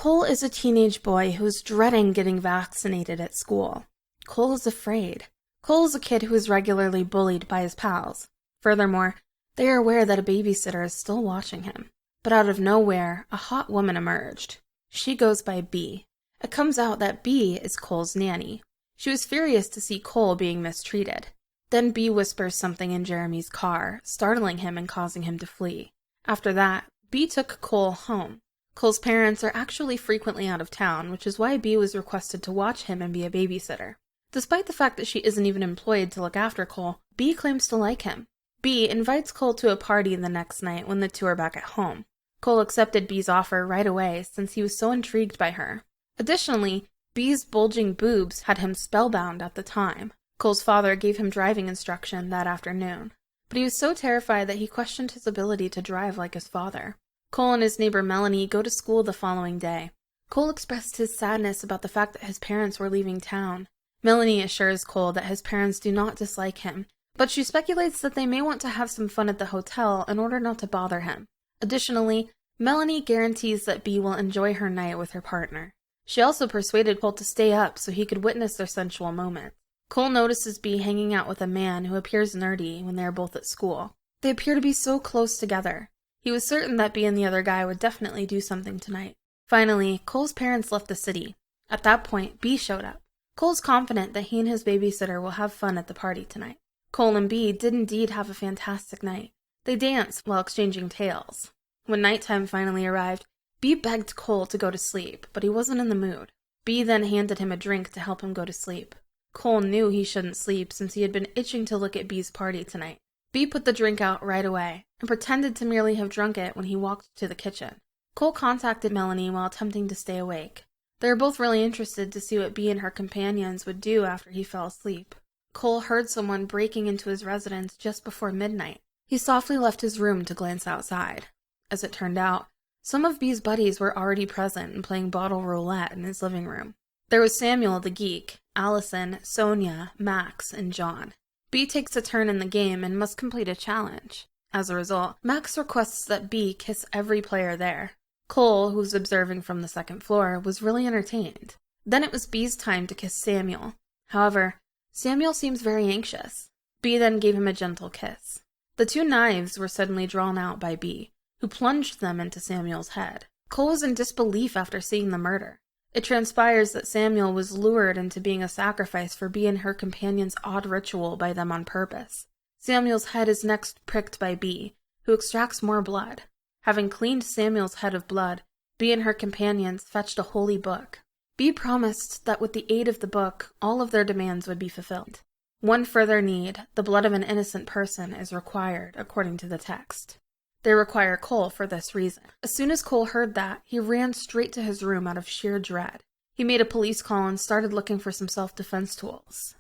Cole is a teenage boy who is dreading getting vaccinated at school. Cole is afraid. Cole is a kid who is regularly bullied by his pals. Furthermore, they are aware that a babysitter is still watching him. But out of nowhere, a hot woman emerged. She goes by B. It comes out that B is Cole's nanny. She was furious to see Cole being mistreated. Then B whispers something in Jeremy's car, startling him and causing him to flee. After that, B took Cole home. Cole's parents are actually frequently out of town, which is why B was requested to watch him and be a babysitter. Despite the fact that she isn't even employed to look after Cole, B claims to like him. B invites Cole to a party the next night when the two are back at home. Cole accepted B's offer right away since he was so intrigued by her. Additionally, B's bulging boobs had him spellbound at the time. Cole's father gave him driving instruction that afternoon, but he was so terrified that he questioned his ability to drive like his father. Cole and his neighbor Melanie go to school the following day. Cole expressed his sadness about the fact that his parents were leaving town. Melanie assures Cole that his parents do not dislike him, but she speculates that they may want to have some fun at the hotel in order not to bother him. Additionally, Melanie guarantees that B will enjoy her night with her partner. She also persuaded Cole to stay up so he could witness their sensual moment. Cole notices B hanging out with a man who appears nerdy when they are both at school. They appear to be so close together. He was certain that B and the other guy would definitely do something tonight. Finally, Cole's parents left the city. At that point, B showed up. Cole's confident that he and his babysitter will have fun at the party tonight. Cole and B did indeed have a fantastic night. They danced while exchanging tales. When nighttime finally arrived, B begged Cole to go to sleep, but he wasn't in the mood. B then handed him a drink to help him go to sleep. Cole knew he shouldn't sleep since he had been itching to look at B's party tonight. B put the drink out right away and pretended to merely have drunk it when he walked to the kitchen. Cole contacted Melanie while attempting to stay awake. They were both really interested to see what B and her companions would do after he fell asleep. Cole heard someone breaking into his residence just before midnight. He softly left his room to glance outside. As it turned out, some of B's buddies were already present and playing bottle roulette in his living room. There was Samuel the geek, Allison, Sonia, Max, and John. B takes a turn in the game and must complete a challenge. As a result, Max requests that B kiss every player there. Cole, who was observing from the second floor, was really entertained. Then it was B's time to kiss Samuel. However, Samuel seems very anxious. B then gave him a gentle kiss. The two knives were suddenly drawn out by B, who plunged them into Samuel's head. Cole was in disbelief after seeing the murder. It transpires that Samuel was lured into being a sacrifice for B and her companion's odd ritual by them on purpose. Samuel's head is next pricked by B, who extracts more blood. Having cleaned Samuel's head of blood, B and her companions fetched a holy book. B promised that with the aid of the book, all of their demands would be fulfilled. One further need, the blood of an innocent person, is required, according to the text. They require Cole for this reason. As soon as Cole heard that, he ran straight to his room out of sheer dread. He made a police call and started looking for some self-defense tools.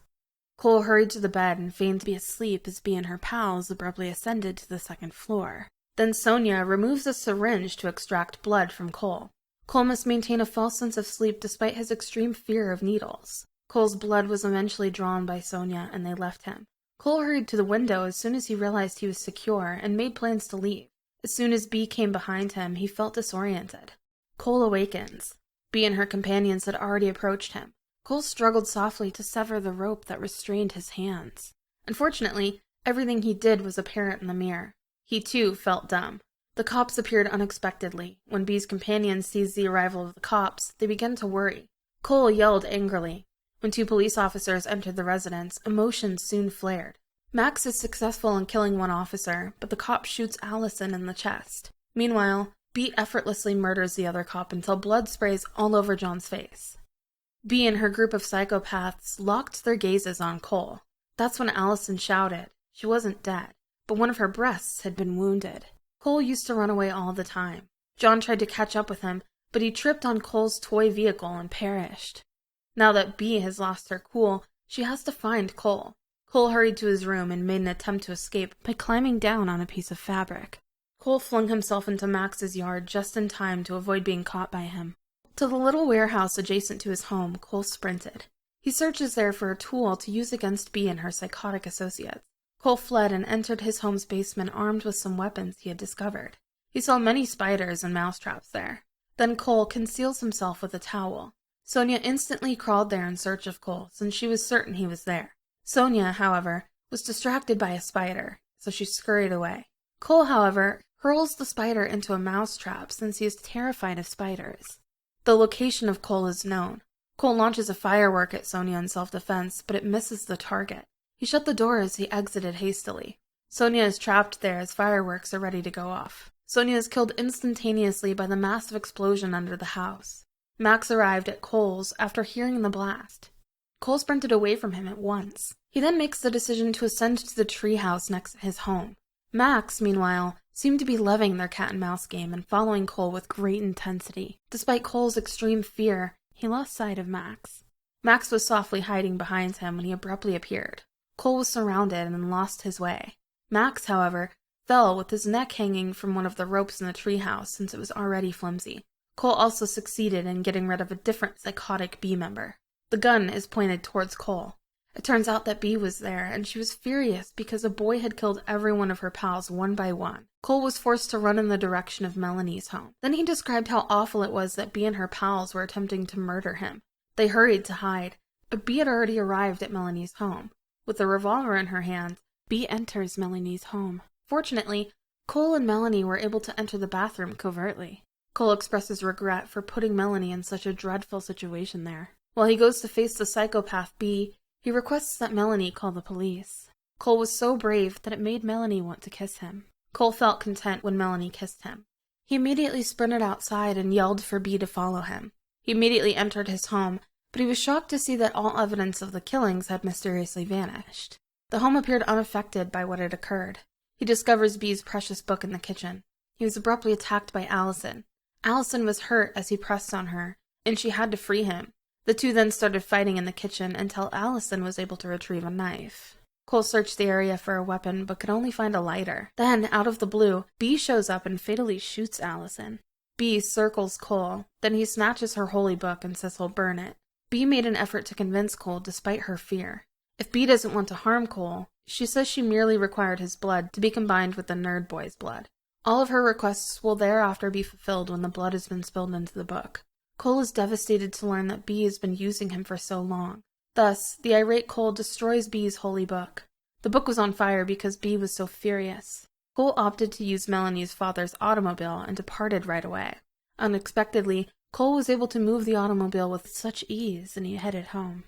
Cole hurried to the bed and feigned to be asleep as B and her pals abruptly ascended to the second floor. Then Sonia removes a syringe to extract blood from Cole. Cole must maintain a false sense of sleep despite his extreme fear of needles. Cole's blood was eventually drawn by Sonia and they left him. Cole hurried to the window as soon as he realized he was secure and made plans to leave. As soon as B came behind him, he felt disoriented. Cole awakens. B and her companions had already approached him. Cole struggled softly to sever the rope that restrained his hands. Unfortunately, everything he did was apparent in the mirror. He too felt dumb. The cops appeared unexpectedly. When B's companions seized the arrival of the cops, they began to worry. Cole yelled angrily. When two police officers entered the residence, emotions soon flared. Max is successful in killing one officer, but the cop shoots Allison in the chest. Meanwhile, B effortlessly murders the other cop until blood sprays all over John's face. B and her group of psychopaths locked their gazes on Cole. That's when Allison shouted. She wasn't dead, but one of her breasts had been wounded. Cole used to run away all the time. John tried to catch up with him, but he tripped on Cole's toy vehicle and perished. Now that B has lost her cool, she has to find Cole. Cole hurried to his room and made an attempt to escape by climbing down on a piece of fabric. Cole flung himself into Max's yard just in time to avoid being caught by him. To the little warehouse adjacent to his home, Cole sprinted. He searches there for a tool to use against B and her psychotic associates. Cole fled and entered his home's basement armed with some weapons he had discovered. He saw many spiders and mousetraps there. Then Cole conceals himself with a towel. Sonia instantly crawled there in search of Cole, since she was certain he was there. Sonia, however, was distracted by a spider, so she scurried away. Cole, however, hurls the spider into a mousetrap since he is terrified of spiders. The location of Cole is known. Cole launches a firework at Sonia in self-defense, but it misses the target. He shut the door as he exited hastily. Sonia is trapped there as fireworks are ready to go off. Sonia is killed instantaneously by the massive explosion under the house. Max arrived at Cole's after hearing the blast. Cole sprinted away from him at once. He then makes the decision to ascend to the treehouse next to his home. Max, meanwhile, seemed to be loving their cat-and-mouse game and following Cole with great intensity. Despite Cole's extreme fear, he lost sight of Max. Max was softly hiding behind him when he abruptly appeared. Cole was surrounded and lost his way. Max, however, fell with his neck hanging from one of the ropes in the treehouse since it was already flimsy. Cole also succeeded in getting rid of a different psychotic Bee member. The gun is pointed towards Cole. It turns out that Bee was there, and she was furious because a boy had killed every one of her pals one by one. Cole was forced to run in the direction of Melanie's home. Then he described how awful it was that Bee and her pals were attempting to murder him. They hurried to hide, but Bee had already arrived at Melanie's home. With a revolver in her hand, Bee enters Melanie's home. Fortunately, Cole and Melanie were able to enter the bathroom covertly. Cole expresses regret for putting Melanie in such a dreadful situation there. While he goes to face the psychopath Bee, he requests that Melanie call the police. Cole was so brave that it made Melanie want to kiss him. Cole felt content when Melanie kissed him. He immediately sprinted outside and yelled for Bee to follow him. He immediately entered his home, but he was shocked to see that all evidence of the killings had mysteriously vanished. The home appeared unaffected by what had occurred. He discovers Bee's precious book in the kitchen. He was abruptly attacked by Allison. Allison was hurt as he pressed on her, and she had to free him. The two then started fighting in the kitchen until Allison was able to retrieve a knife. Cole searched the area for a weapon but could only find a lighter. Then, out of the blue, Bee shows up and fatally shoots Allison. Bee circles Cole, then he snatches her holy book and says he'll burn it. Bee made an effort to convince Cole despite her fear. If Bee doesn't want to harm Cole, she says she merely required his blood to be combined with the nerd boy's blood. All of her requests will thereafter be fulfilled when the blood has been spilled into the book. Cole is devastated to learn that Bee has been using him for so long. Thus, the irate Cole destroys Bee's holy book. The book was on fire because Bee was so furious. Cole opted to use Melanie's father's automobile and departed right away. Unexpectedly, Cole was able to move the automobile with such ease, and he headed home.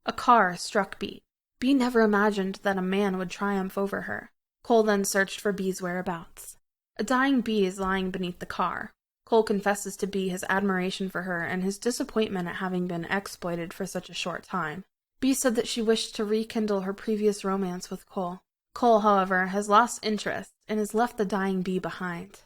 A car struck Bee. Bee never imagined that a man would triumph over her. Cole then searched for Bee's whereabouts. A dying Bee is lying beneath the car. Cole confesses to Bee his admiration for her and his disappointment at having been exploited for such a short time. Bee said that she wished to rekindle her previous romance with Cole. Cole, however, has lost interest and has left the dying Bee behind.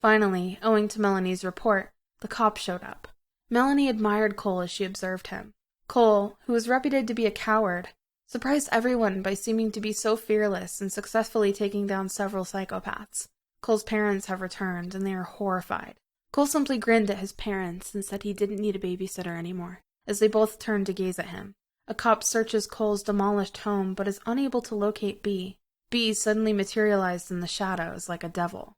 Finally, owing to Melanie's report, the cops showed up. Melanie admired Cole as she observed him. Cole, who was reputed to be a coward, surprised everyone by seeming to be so fearless and successfully taking down several psychopaths. Cole's parents have returned, and they are horrified. Cole simply grinned at his parents and said he didn't need a babysitter anymore, as they both turned to gaze at him. A cop searches Cole's demolished home but is unable to locate Bee. Bee suddenly materialized in the shadows like a devil.